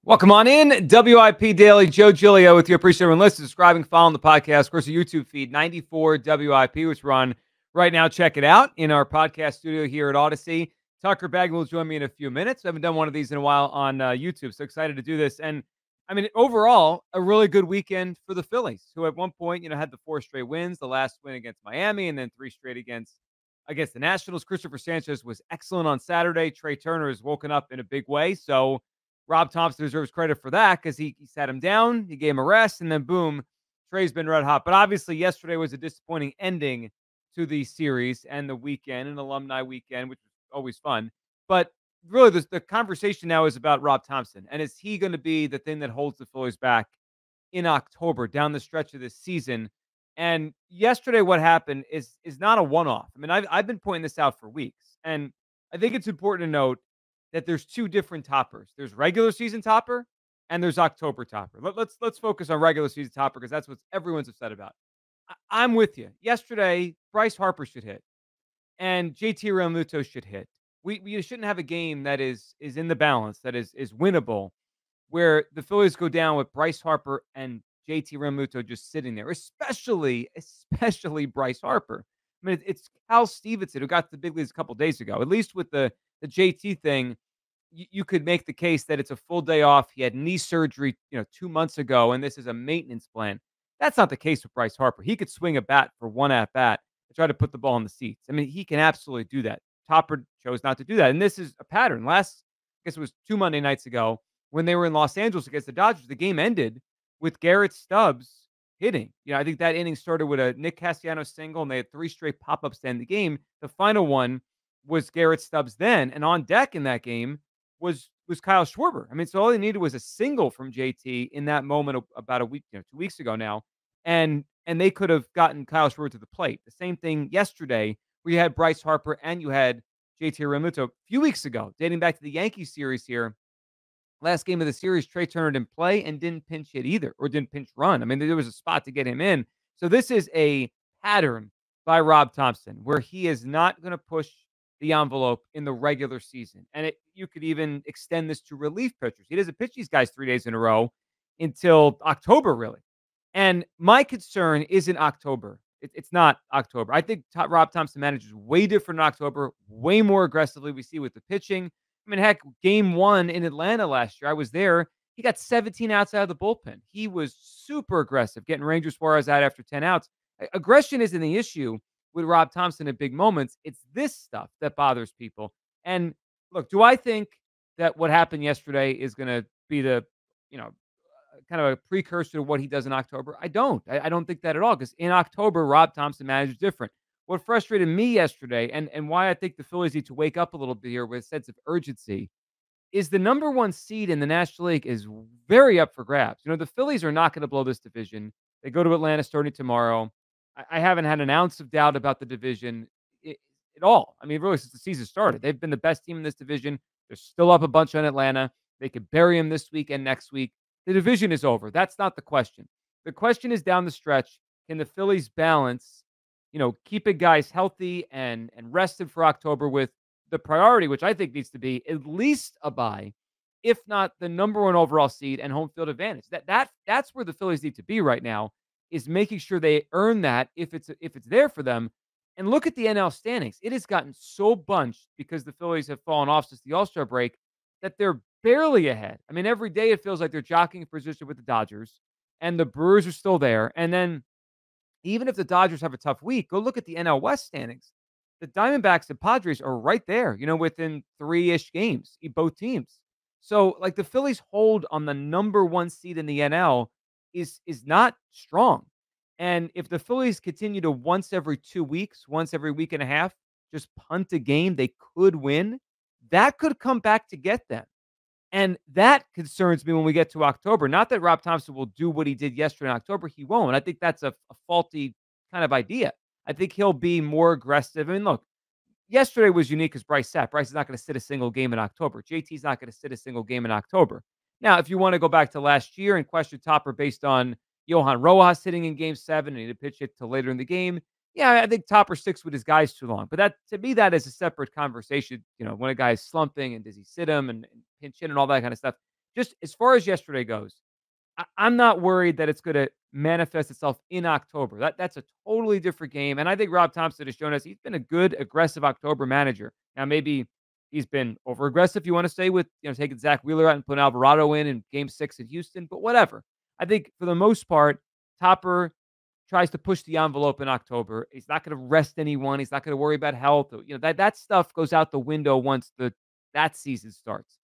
Welcome on in. WIP Daily, Joe Giglio with you. Appreciate everyone listening, subscribing, following the podcast. Of course, the YouTube feed, 94 WIP, which we're on right now. Check it out in our podcast studio here at Odyssey. Tucker Bagman will join me in a few minutes. I haven't done one of these in a while on YouTube, so excited to do this. And, I mean, overall, a really good weekend for the Phillies, who at one point, had the 4 straight wins, the last win against Miami, and then 3 straight against the Nationals. Christopher Sanchez was excellent on Saturday. Trey Turner has woken up in a big way, so Rob Thomson deserves credit for that because he sat him down, he gave him a rest, and then boom, Trey's been red hot. But obviously, yesterday was a disappointing ending to the series and the weekend, an alumni weekend, which was always fun. But really, the conversation now is about Rob Thomson, and is he going to be the thing that holds the Phillies back in October down the stretch of this season? And yesterday, what happened is not a one-off. I mean, I've been pointing this out for weeks, and I think it's important to note that there's 2 different toppers. There's regular season topper and there's October topper. Let's focus on regular season topper because that's what everyone's upset about. I'm with you. Yesterday, Bryce Harper should hit and JT Realmuto should hit. We shouldn't have a game that is in the balance, that is winnable, where the Phillies go down with Bryce Harper and JT Realmuto just sitting there, especially Bryce Harper. I mean, it's Cal Stevenson who got to the big leagues a couple days ago. At least with the JT thing, you could make the case that it's a full day off. He had knee surgery, 2 months ago, and this is a maintenance plan. That's not the case with Bryce Harper. He could swing a bat for one at bat and try to put the ball in the seats. I mean, he can absolutely do that. Topper chose not to do that, and this is a pattern. I guess it was 2 Monday nights ago when they were in Los Angeles against the Dodgers. The game ended with Garrett Stubbs hitting. I think that inning started with a Nick Castellanos single, and they had 3 straight pop-ups to end the game. The final one was Garrett Stubbs then, and on deck in that game was Kyle Schwarber. I mean, so all they needed was a single from JT in that moment about a week, 2 weeks ago now, and they could have gotten Kyle Schwarber to the plate. The same thing yesterday, where you had Bryce Harper and you had JT Realmuto a few weeks ago, dating back to the Yankees series here. Last game of the series, Trey Turner didn't play and didn't pinch hit either, or didn't pinch run. I mean, there was a spot to get him in. So this is a pattern by Rob Thomson, where he is not going to push the envelope in the regular season. And you could even extend this to relief pitchers. He doesn't pitch these guys 3 days in a row until October, really. And my concern isn't October. It's not October. I think Rob Thomson manages way different in October, way more aggressively. We see with the pitching. I mean, heck, game 1 in Atlanta last year, I was there. He got 17 outs out of the bullpen. He was super aggressive, getting Ranger Suarez out after 10 outs. Aggression isn't the issue with Rob Thomson at big moments. It's this stuff that bothers people. And look, do I think that what happened yesterday is going to be the, kind of a precursor to what he does in October? I don't. I don't think that at all, because in October, Rob Thomson manages different. What frustrated me yesterday, and why I think the Phillies need to wake up a little bit here with a sense of urgency, is the number 1 seed in the National League is very up for grabs. The Phillies are not going to blow this division. They go to Atlanta starting tomorrow. I haven't had an ounce of doubt about the division at all. I mean, really, since the season started, they've been the best team in this division. They're still up a bunch on Atlanta. They could bury them this week and next week. The division is over. That's not the question. The question is down the stretch, can the Phillies balance, keeping guys healthy and rested for October with the priority, which I think needs to be at least a bye, if not the number 1 overall seed and home field advantage. That's where the Phillies need to be right now, is making sure they earn that if it's there for them. And look at the NL standings. It has gotten so bunched because the Phillies have fallen off since the All-Star break that they're barely ahead. I mean, every day it feels like they're jockeying for position with the Dodgers, and the Brewers are still there. And then even if the Dodgers have a tough week, go look at the NL West standings. The Diamondbacks and Padres are right there, within 3-ish games, both teams. So, like, the Phillies hold on the number 1 seed in the NL is not strong. And if the Phillies continue to once every 2 weeks, once every week and a half, just punt a game they could win, that could come back to get them. And that concerns me when we get to October. Not that Rob Thomson will do what he did yesterday in October. He won't. I think that's a faulty kind of idea. I think he'll be more aggressive. I mean, look, yesterday was unique because Bryce sat. Bryce is not going to sit a single game in October. JT's not going to sit a single game in October. Now, if you want to go back to last year and question Topper based on Johan Rojas sitting in game 7 and he didn't pitch it till later in the game, yeah, I think Topper sticks with his guys too long. But that, to me, that is a separate conversation. When a guy is slumping and does he sit him and pinch in and all that kind of stuff. just as far as yesterday goes, I'm not worried that it's going to manifest itself in October. That's a totally different game, and I think Rob Thompson has shown us he's been a good, aggressive October manager. Now, maybe he's been over aggressive. You want to say with taking Zach Wheeler out and putting Alvarado in Game 6 in Houston, but whatever. I think for the most part, Topper tries to push the envelope in October. He's not going to rest anyone. He's not going to worry about health. That stuff goes out the window once that season starts.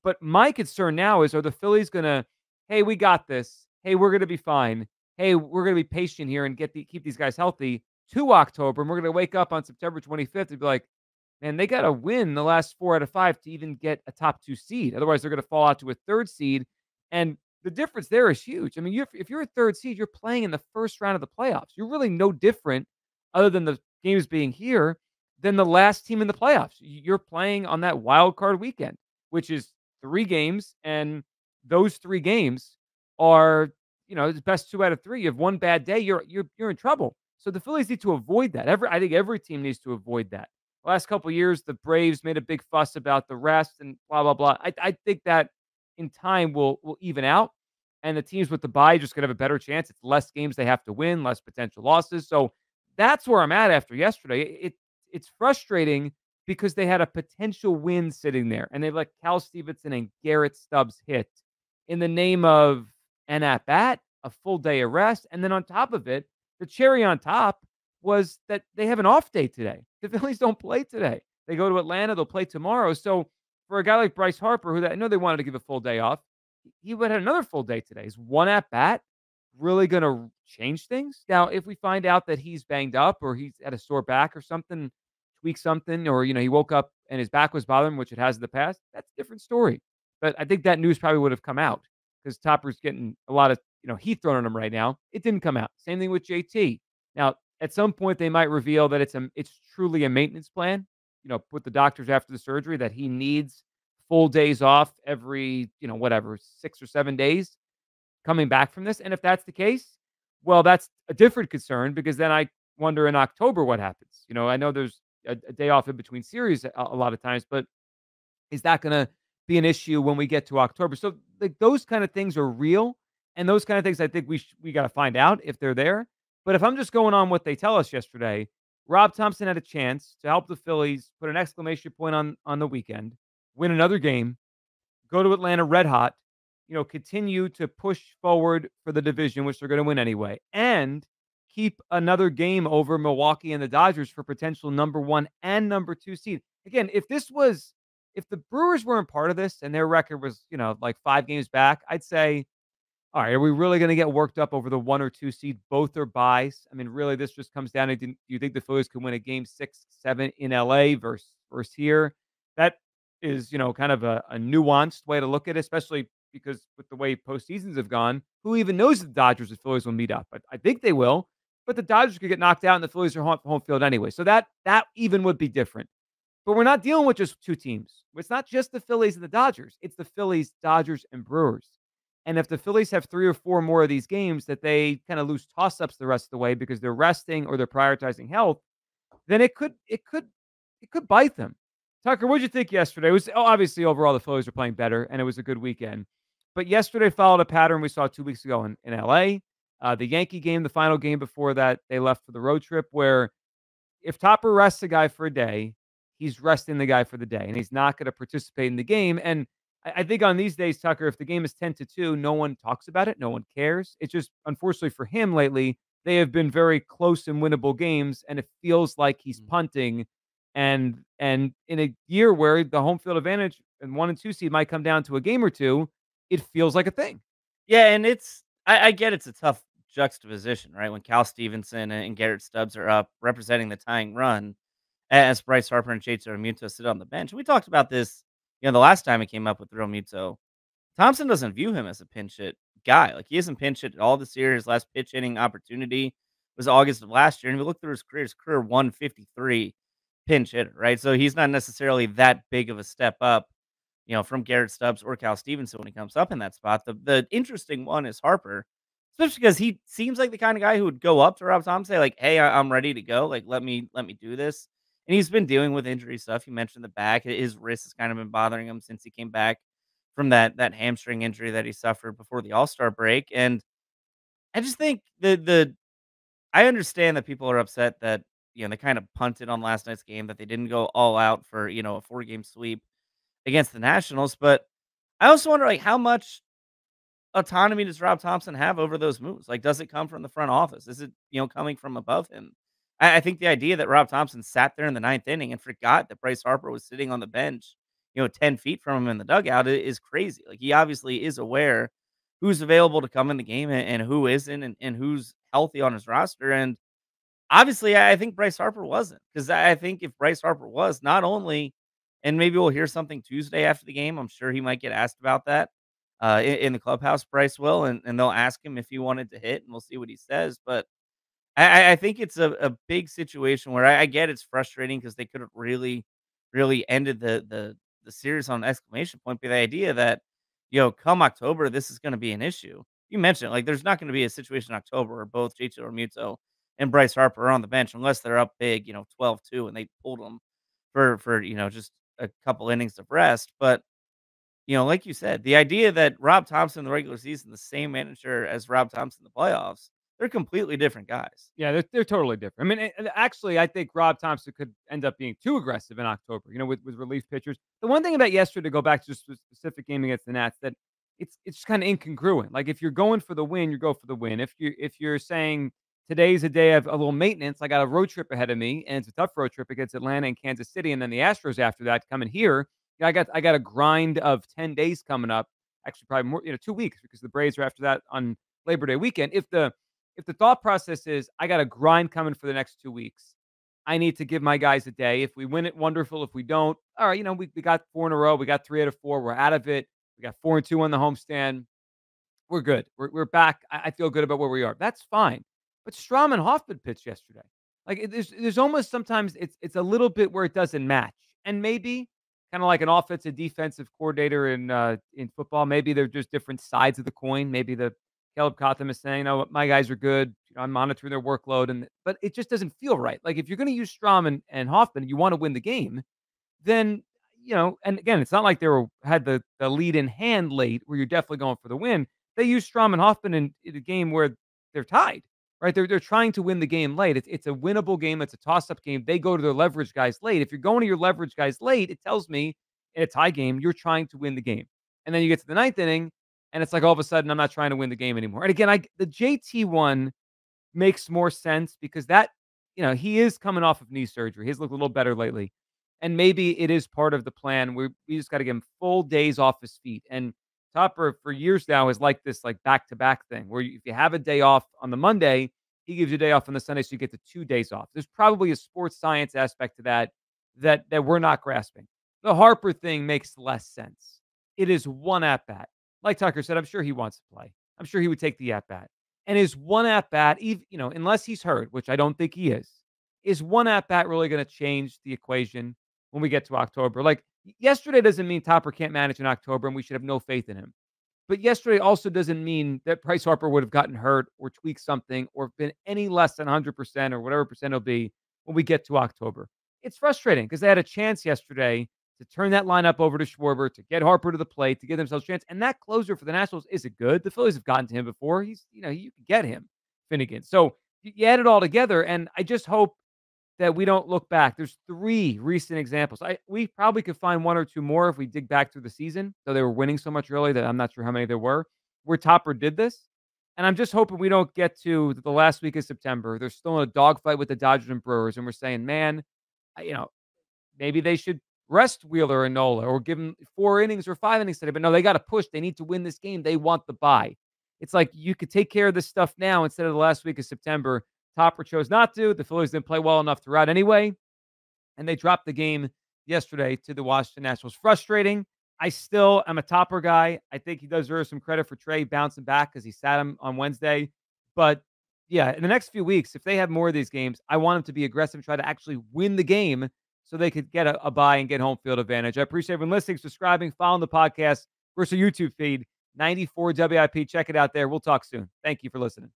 But my concern now is, are the Phillies gonna, hey, we got this. Hey, we're gonna be fine. Hey, we're gonna be patient here and keep these guys healthy to October, and we're gonna wake up on September 25th and be like, man, they gotta win the last 4 out of 5 to even get a top 2 seed. Otherwise, they're gonna fall out to a third seed. And the difference there is huge. I mean, if you're a third seed, you're playing in the first round of the playoffs. You're really no different, other than the games being here, than the last team in the playoffs. You're playing on that wild card weekend, which is 3 games, and those 3 games are, the best 2 out of 3. You have one bad day, you're in trouble. So the Phillies need to avoid that. I think every team needs to avoid that. The last couple of years, the Braves made a big fuss about the rest and blah blah blah. I think that in time will even out, and the teams with the bye just gonna have a better chance. It's less games they have to win, less potential losses. So that's where I'm at after yesterday. It's frustrating because they had a potential win sitting there, and they let Cal Stevenson and Garrett Stubbs hit in the name of an at-bat, a full day of rest, and then on top of it, the cherry on top was that they have an off day today. The Phillies don't play today. They go to Atlanta, they'll play tomorrow. So for a guy like Bryce Harper, I know they wanted to give a full day off, he would have another full day today. Is one at-bat really gonna change things? Now, if we find out that he's banged up or he's at a sore back or something, tweak something, or he woke up and his back was bothering him, which it has in the past, that's a different story. But I think that news probably would have come out because Topper's getting a lot of heat thrown on him right now. It didn't come out. Same thing with JT. Now, at some point, they might reveal that it's truly a maintenance plan. Put the doctors after the surgery that he needs full days off every whatever 6 or 7 days coming back from this. And if that's the case, well, that's a different concern because then I wonder in October what happens. I know there's a day off in between series a lot of times, but is that going to be an issue when we get to October? So like those kind of things are real, and those kind of things I think we got to find out if they're there. But if I'm just going on what they tell us yesterday, Rob Thompson had a chance to help the Phillies put an exclamation point on the weekend, win another game, go to Atlanta red hot, continue to push forward for the division, which they're going to win anyway, and keep another game over Milwaukee and the Dodgers for potential number 1 and number 2 seed. Again, if the Brewers weren't part of this and their record was, like 5 games back, I'd say, all right, are we really going to get worked up over the 1 or 2 seed? Both are buys. I mean, really, this just comes down to, do you think the Phillies can win a game 6, 7 in LA versus here? That is, kind of a nuanced way to look at it, especially because with the way postseasons have gone, who even knows if the Dodgers and Phillies will meet up? I think they will, but the Dodgers could get knocked out and the Phillies are home field anyway. So that even would be different. But we're not dealing with just 2 teams. It's not just the Phillies and the Dodgers. It's the Phillies, Dodgers, and Brewers. And if the Phillies have 3 or 4 more of these games that they kind of lose toss-ups the rest of the way because they're resting or they're prioritizing health, then it could bite them. Tucker, what did you think yesterday? It was obviously overall the Phillies are playing better, and it was a good weekend. But yesterday followed a pattern we saw 2 weeks ago in LA. The Yankee game, the final game before that, they left for the road trip where if Topper rests a guy for a day, he's resting the guy for the day, and he's not going to participate in the game. And I think on these days, Tucker, if the game is 10-2, no one talks about it. No one cares. It's just, unfortunately for him lately, they have been very close and winnable games, and it feels like he's punting. And in a year where the home field advantage and 1 and 2 seed might come down to a game or two, it feels like a thing. Yeah, and I get it's a tough juxtaposition, right? When Cal Stevenson and Garrett Stubbs are up representing the tying run, as Bryce Harper and Chase Realmuto sit on the bench. We talked about this, the last time it came up with Realmuto. Thompson doesn't view him as a pinch hit guy. Like, he hasn't pinch hit at all this year. His last pitch hitting opportunity was August of last year. And if you look through his career 153 pinch hitter, right? So he's not necessarily that big of a step up, from Garrett Stubbs or Cal Stevenson when he comes up in that spot. The interesting one is Harper, especially because he seems like the kind of guy who would go up to Rob Thompson, say, like, hey, I'm ready to go. Like, let me do this. And he's been dealing with injury stuff. You mentioned the back. His wrist has kind of been bothering him since he came back from that hamstring injury that he suffered before the All-Star break. And I just think the I understand that people are upset that, they kind of punted on last night's game, that they didn't go all out for, a 4-game sweep against the Nationals, but I also wonder, like, how much autonomy does Rob Thomson have over those moves? Like, does it come from the front office? Is it, coming from above him? I think the idea that Rob Thomson sat there in the ninth inning and forgot that Bryce Harper was sitting on the bench, 10 feet from him in the dugout is crazy. Like, he obviously is aware who's available to come in the game and who isn't, and who's healthy on his roster. And obviously, I think Bryce Harper wasn't, because I think if Bryce Harper was, not only, and maybe we'll hear something Tuesday after the game, I'm sure he might get asked about that, in the clubhouse, Bryce will, and they'll ask him if he wanted to hit, and we'll see what he says. But I think it's a big situation where I get it's frustrating, because they could have really ended the series on an exclamation point, but the idea that, come October, this is gonna be an issue. You mentioned, like, there's not gonna be a situation in October where both JT Realmuto and Bryce Harper are on the bench unless they're up big, 12-2, and they pulled them for, just a couple innings of rest. But, like you said, the idea that Rob Thompson in the regular season, the same manager as Rob Thompson in the playoffs, they're completely different guys. Yeah, they're totally different. I mean, actually, I think Rob Thompson could end up being too aggressive in October, with relief pitchers. The one thing about yesterday, to go back to just a specific game against the Nats, that it's kind of incongruent. Like, if you're going for the win, you go for the win. If you're saying today's a day of a little maintenance, I got a road trip ahead of me, and it's a tough road trip against Atlanta and Kansas City, and then the Astros after that coming here. Yeah, I got a grind of 10 days coming up. Actually, probably more, 2 weeks, because the Braves are after that on Labor Day weekend. If the thought process is, I got a grind coming for the next 2 weeks, I need to give my guys a day. If we win it, wonderful. If we don't, all right, we got 4 in a row. We got 3 out of 4. We're out of it. We got 4-2 on the homestand. We're good. We're back. I feel good about where we are. That's fine. But Strom and Hoffman pitched yesterday. Like, there's almost sometimes it's a little bit where it doesn't match. And maybe kind of like an offensive defensive coordinator in football, maybe they're just different sides of the coin. Maybe the Caleb Cotham is saying, "Oh, my guys are good. I'm monitoring their workload," but it just doesn't feel right. Like, if you're going to use Strom and Hoffman, and you want to win the game, then, and again, it's not like they had the lead in hand late where you're definitely going for the win. They use Strom and Hoffman in a game where they're tied, right? They're trying to win the game late. It's a winnable game. It's a toss-up game. They go to their leverage guys late. If you're going to your leverage guys late, it tells me in a tie game, you're trying to win the game. And then you get to the ninth inning, and it's like all of a sudden, I'm not trying to win the game anymore. And again, the JT one makes more sense because he is coming off of knee surgery. He's looked a little better lately. And maybe it is part of the plan. We just got to give him full days off his feet. And Topper for years now is like this, like back-to-back thing where if you have a day off on the Monday, he gives you a day off on the Sunday, so you get the 2 days off. There's probably a sports science aspect to that we're not grasping. The Harper thing makes less sense. It is one at-bat. Like Tucker said, I'm sure he wants to play. I'm sure he would take the at-bat. And is one at-bat, unless he's hurt, which I don't think he is one at-bat really going to change the equation when we get to October? Like, yesterday doesn't mean Topper can't manage in October and we should have no faith in him. But yesterday also doesn't mean that Bryce Harper would have gotten hurt or tweaked something or been any less than 100% or whatever percent it'll be when we get to October. It's frustrating because they had a chance yesterday to turn that lineup over to Schwarber, to get Harper to the plate, to give themselves a chance. And that closer for the Nationals isn't good. The Phillies have gotten to him before. You can get him, Finnegan. So you add it all together, and I just hope that we don't look back. There's 3 recent examples. We probably could find 1 or 2 more if we dig back through the season, though they were winning so much early that I'm not sure how many there were, where Topper did this. And I'm just hoping we don't get to the last week of September. They're still in a dogfight with the Dodgers and Brewers, and we're saying, man, maybe they should rest Wheeler and Nola or give them 4 innings or 5 innings today. But no, they got to push. They need to win this game. They want the bye. It's like you could take care of this stuff now instead of the last week of September. Topper chose not to. The Phillies didn't play well enough throughout anyway, and they dropped the game yesterday to the Washington Nationals. Frustrating. I still am a Topper guy. I think he deserves some credit for Trey bouncing back because he sat him on Wednesday. But yeah, in the next few weeks, if they have more of these games, I want them to be aggressive and try to actually win the game so they could get a bye and get home field advantage. I appreciate everyone listening, subscribing, following the podcast. Of course, our YouTube feed, 94 WIP. Check it out there. We'll talk soon. Thank you for listening.